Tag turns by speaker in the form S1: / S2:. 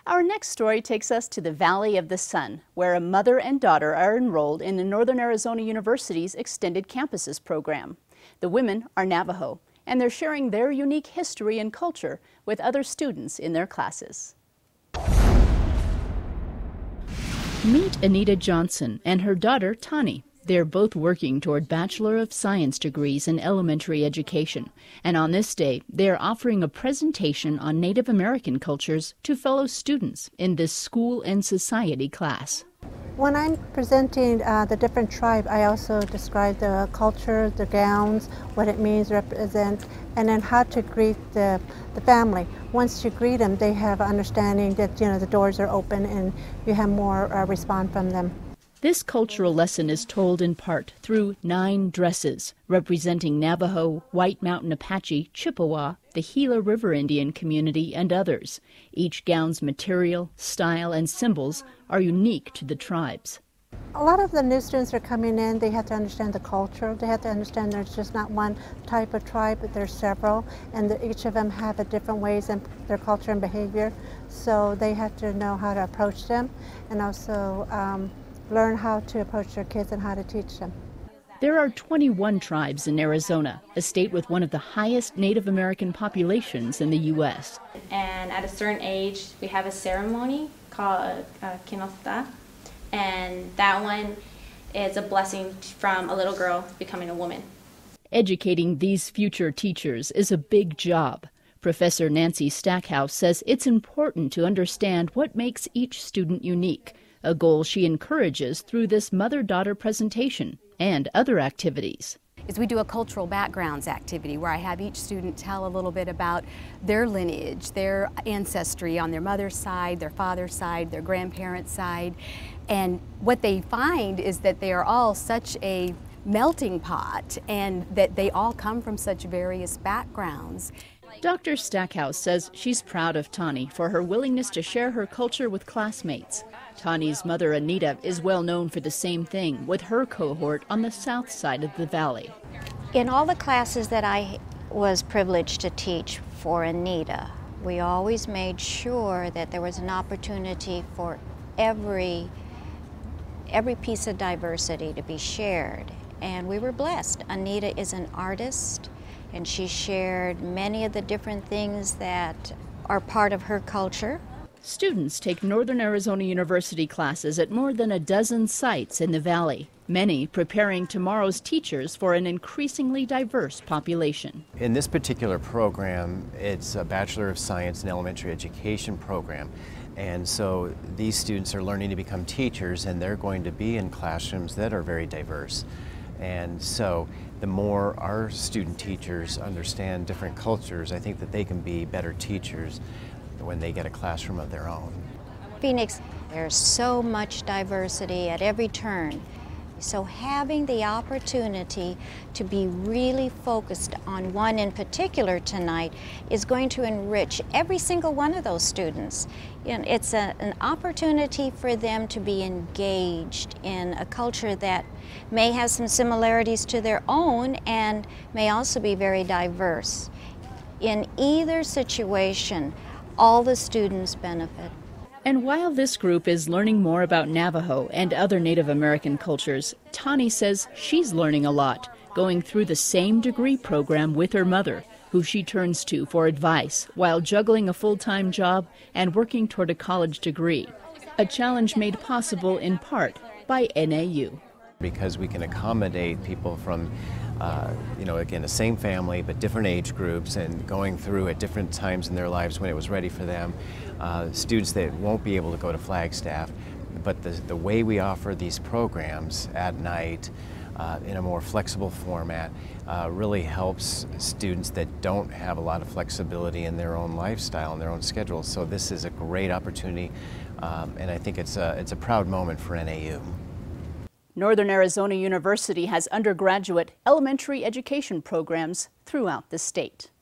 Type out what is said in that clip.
S1: Our next story takes us to the Valley of the Sun, where a mother and daughter are enrolled in the Northern Arizona University's Extended Campuses program. The women are Navajo, and they're sharing their unique history and culture with other students in their classes. Meet Anita Johnson and her daughter, Tani. They're both working toward Bachelor of Science degrees in elementary education. And on this day, they are offering a presentation on Native American cultures to fellow students in this school and society class.
S2: When I'm presenting the different tribes, I also describe the culture, the gowns, what it means to represent, and then how to greet the family. Once you greet them, they have understanding that the doors are open and you have more response from them.
S1: This cultural lesson is told in part through 9 dresses representing Navajo, White Mountain Apache, Chippewa, the Gila River Indian community, and others. Each gown's material, style, and symbols are unique to the tribes.
S2: A lot of the new students are coming in, they have to understand the culture. They have to understand there's just not one type of tribe, but there's several, and each of them have a different ways in their culture and behavior. So they have to know how to approach them, and also learn how to approach their kids and how to teach them.
S1: There are 21 tribes in Arizona, a state with one of the highest Native American populations in the U.S.
S3: And at a certain age, we have a ceremony called Kinota, and that one is a blessing from a little girl becoming a woman.
S1: Educating these future teachers is a big job. Professor Nancy Stackhouse says it's important to understand what makes each student unique, a goal she encourages through this mother-daughter presentation and other activities.
S4: We do a cultural backgrounds activity where I have each student tell a little bit about their lineage, their ancestry on their mother's side, their father's side, their grandparents' side. And what they find is that they are all such a melting pot and that they all come from such various backgrounds.
S1: Dr. Stackhouse says she's proud of Tani for her willingness to share her culture with classmates. Tani's mother, Anita, is well known for the same thing with her cohort on the south side of the valley.
S5: In all the classes that I was privileged to teach for Anita, we always made sure that there was an opportunity for every piece of diversity to be shared. And we were blessed. Anita is an artist, and she shared many of the different things that are part of her culture.
S1: Students take Northern Arizona University classes at more than a dozen sites in the valley, many preparing tomorrow's teachers for an increasingly diverse population.
S6: In this particular program, it's a Bachelor of Science in Elementary Education program. And so these students are learning to become teachers, and they're going to be in classrooms that are very diverse. And so the more our student teachers understand different cultures, I think that they can be better teachers when they get a classroom of their own.
S5: Phoenix, there's so much diversity at every turn. So having the opportunity to be really focused on one in particular tonight is going to enrich every single one of those students. It's an opportunity for them to be engaged in a culture that may have some similarities to their own and may also be very diverse. In either situation, all the students benefit.
S1: And while this group is learning more about Navajo and other Native American cultures, Tani says she's learning a lot, going through the same degree program with her mother, who she turns to for advice while juggling a full-time job and working toward a college degree, a challenge made possible in part by NAU.
S6: Because we can accommodate people from again, the same family, but different age groups, and going through at different times in their lives when it was ready for them. Students that won't be able to go to Flagstaff, but the way we offer these programs at night in a more flexible format really helps students that don't have a lot of flexibility in their own lifestyle and their own schedule. So this is a great opportunity, and I think it's a proud moment for NAU.
S1: Northern Arizona University has undergraduate elementary education programs throughout the state.